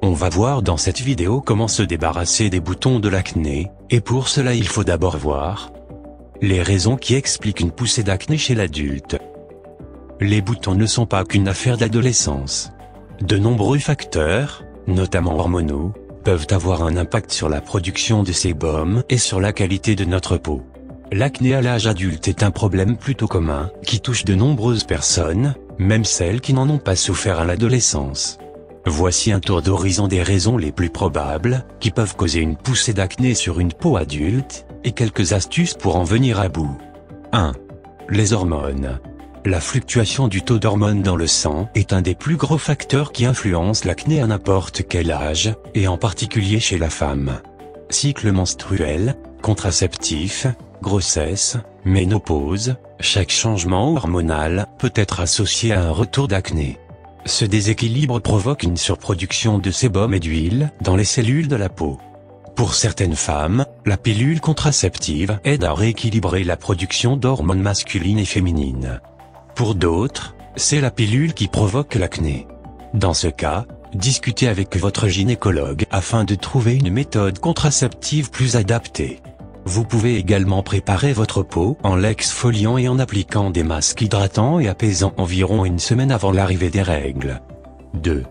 On va voir dans cette vidéo comment se débarrasser des boutons de l'acné, et pour cela il faut d'abord voir les raisons qui expliquent une poussée d'acné chez l'adulte. Les boutons ne sont pas qu'une affaire d'adolescence. De nombreux facteurs, notamment hormonaux, peuvent avoir un impact sur la production de sébum et sur la qualité de notre peau. L'acné à l'âge adulte est un problème plutôt commun, qui touche de nombreuses personnes, même celles qui n'en ont pas souffert à l'adolescence. Voici un tour d'horizon des raisons les plus probables, qui peuvent causer une poussée d'acné sur une peau adulte, et quelques astuces pour en venir à bout. 1. Les hormones. La fluctuation du taux d'hormones dans le sang est un des plus gros facteurs qui influence l'acné à n'importe quel âge, et en particulier chez la femme. Cycle menstruel, contraceptif, grossesse, ménopause, chaque changement hormonal peut être associé à un retour d'acné. Ce déséquilibre provoque une surproduction de sébum et d'huile dans les cellules de la peau. Pour certaines femmes, la pilule contraceptive aide à rééquilibrer la production d'hormones masculines et féminines. Pour d'autres, c'est la pilule qui provoque l'acné. Dans ce cas, discutez avec votre gynécologue afin de trouver une méthode contraceptive plus adaptée. Vous pouvez également préparer votre peau en l'exfoliant et en appliquant des masques hydratants et apaisants environ une semaine avant l'arrivée des règles. 2.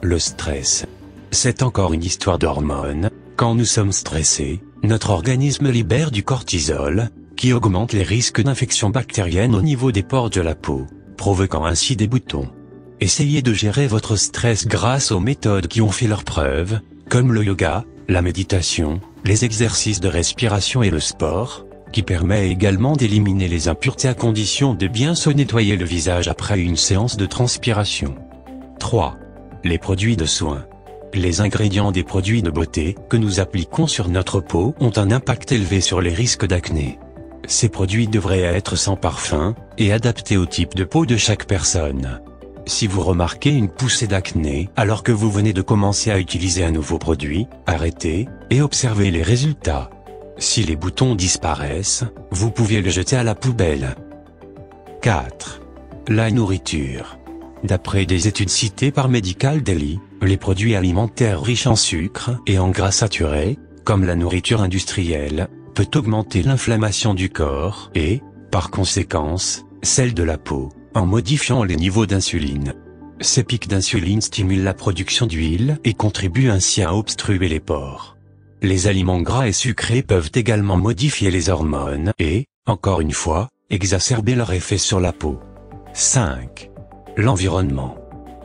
Le stress. C'est encore une histoire d'hormones. Quand nous sommes stressés, notre organisme libère du cortisol, qui augmente les risques d'infections bactériennes au niveau des pores de la peau, provoquant ainsi des boutons. Essayez de gérer votre stress grâce aux méthodes qui ont fait leurs preuves, comme le yoga, la méditation, les exercices de respiration et le sport, qui permet également d'éliminer les impuretés à condition de bien se nettoyer le visage après une séance de transpiration. 3. Les produits de soins. Les ingrédients des produits de beauté que nous appliquons sur notre peau ont un impact élevé sur les risques d'acné. Ces produits devraient être sans parfum, et adaptés au type de peau de chaque personne. Si vous remarquez une poussée d'acné alors que vous venez de commencer à utiliser un nouveau produit, arrêtez, et observez les résultats. Si les boutons disparaissent, vous pouvez le jeter à la poubelle. 4. La nourriture. D'après des études citées par Medical Daily, les produits alimentaires riches en sucre et en gras saturés, comme la nourriture industrielle, peut augmenter l'inflammation du corps et, par conséquence, celle de la peau, en modifiant les niveaux d'insuline. Ces pics d'insuline stimulent la production d'huile et contribuent ainsi à obstruer les pores. Les aliments gras et sucrés peuvent également modifier les hormones et, encore une fois, exacerber leur effet sur la peau. 5. L'environnement.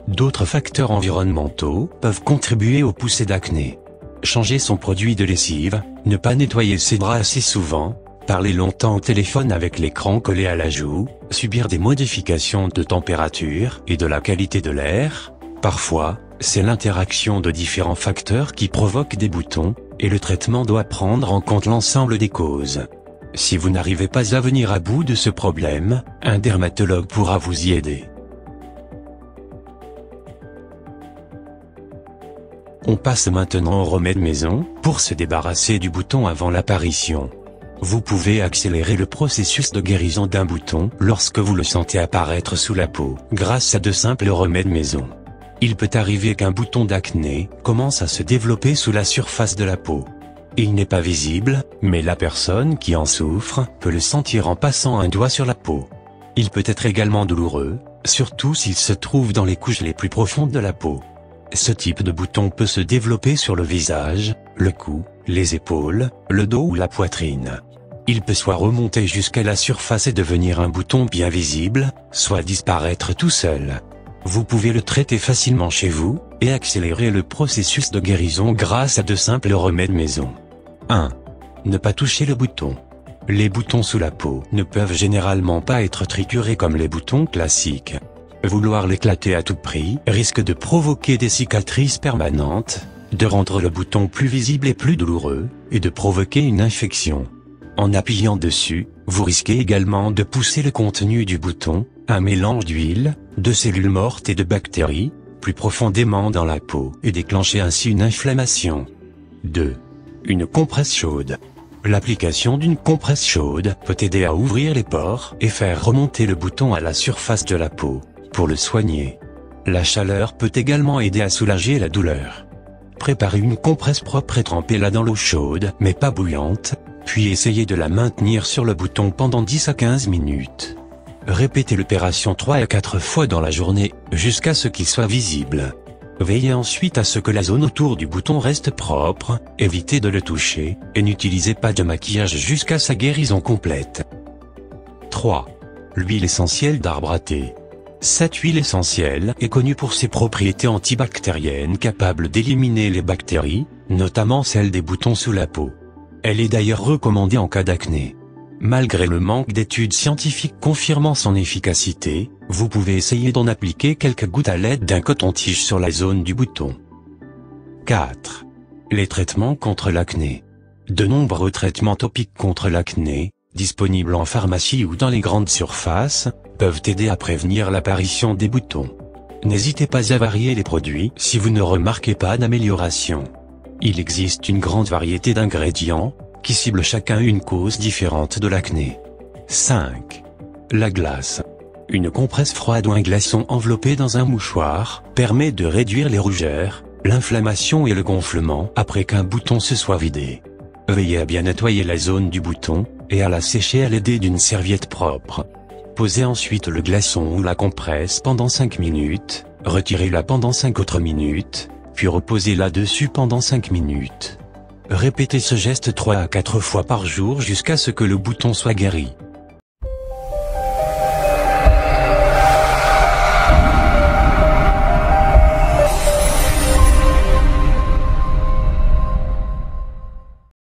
D'autres facteurs environnementaux peuvent contribuer aux poussées d'acné. Changer son produit de lessive, ne pas nettoyer ses draps assez souvent, parler longtemps au téléphone avec l'écran collé à la joue, subir des modifications de température et de la qualité de l'air. Parfois, c'est l'interaction de différents facteurs qui provoquent des boutons, et le traitement doit prendre en compte l'ensemble des causes. Si vous n'arrivez pas à venir à bout de ce problème, un dermatologue pourra vous y aider. On passe maintenant au remède maison, pour se débarrasser du bouton avant l'apparition. Vous pouvez accélérer le processus de guérison d'un bouton lorsque vous le sentez apparaître sous la peau, grâce à de simples remèdes maison. Il peut arriver qu'un bouton d'acné commence à se développer sous la surface de la peau. Il n'est pas visible, mais la personne qui en souffre peut le sentir en passant un doigt sur la peau. Il peut être également douloureux, surtout s'il se trouve dans les couches les plus profondes de la peau. Ce type de bouton peut se développer sur le visage, le cou, les épaules, le dos ou la poitrine. Il peut soit remonter jusqu'à la surface et devenir un bouton bien visible, soit disparaître tout seul. Vous pouvez le traiter facilement chez vous, et accélérer le processus de guérison grâce à de simples remèdes maison. 1. Ne pas toucher le bouton. Les boutons sous la peau ne peuvent généralement pas être triturés comme les boutons classiques. Vouloir l'éclater à tout prix risque de provoquer des cicatrices permanentes, de rendre le bouton plus visible et plus douloureux, et de provoquer une infection. En appuyant dessus, vous risquez également de pousser le contenu du bouton, un mélange d'huile, de cellules mortes et de bactéries, plus profondément dans la peau et déclencher ainsi une inflammation. 2. Une compresse chaude. L'application d'une compresse chaude peut aider à ouvrir les pores et faire remonter le bouton à la surface de la peau. Pour le soigner, la chaleur peut également aider à soulager la douleur. Préparez une compresse propre et trempez-la dans l'eau chaude, mais pas bouillante, puis essayez de la maintenir sur le bouton pendant 10 à 15 minutes. Répétez l'opération 3 à 4 fois dans la journée, jusqu'à ce qu'il soit visible. Veillez ensuite à ce que la zone autour du bouton reste propre, évitez de le toucher, et n'utilisez pas de maquillage jusqu'à sa guérison complète. 3. L'huile essentielle d'arbre à thé. Cette huile essentielle est connue pour ses propriétés antibactériennes capables d'éliminer les bactéries, notamment celles des boutons sous la peau. Elle est d'ailleurs recommandée en cas d'acné. Malgré le manque d'études scientifiques confirmant son efficacité, vous pouvez essayer d'en appliquer quelques gouttes à l'aide d'un coton-tige sur la zone du bouton. 4. Les traitements contre l'acné. De nombreux traitements topiques contre l'acné, disponibles en pharmacie ou dans les grandes surfaces, peuvent aider à prévenir l'apparition des boutons. N'hésitez pas à varier les produits si vous ne remarquez pas d'amélioration. Il existe une grande variété d'ingrédients, qui ciblent chacun une cause différente de l'acné. 5. La glace. Une compresse froide ou un glaçon enveloppé dans un mouchoir permet de réduire les rougeurs, l'inflammation et le gonflement après qu'un bouton se soit vidé. Veillez à bien nettoyer la zone du bouton, et à la sécher à l'aide d'une serviette propre. Posez ensuite le glaçon ou la compresse pendant 5 minutes, retirez-la pendant 5 autres minutes, puis reposez-la dessus pendant 5 minutes. Répétez ce geste 3 à 4 fois par jour jusqu'à ce que le bouton soit guéri.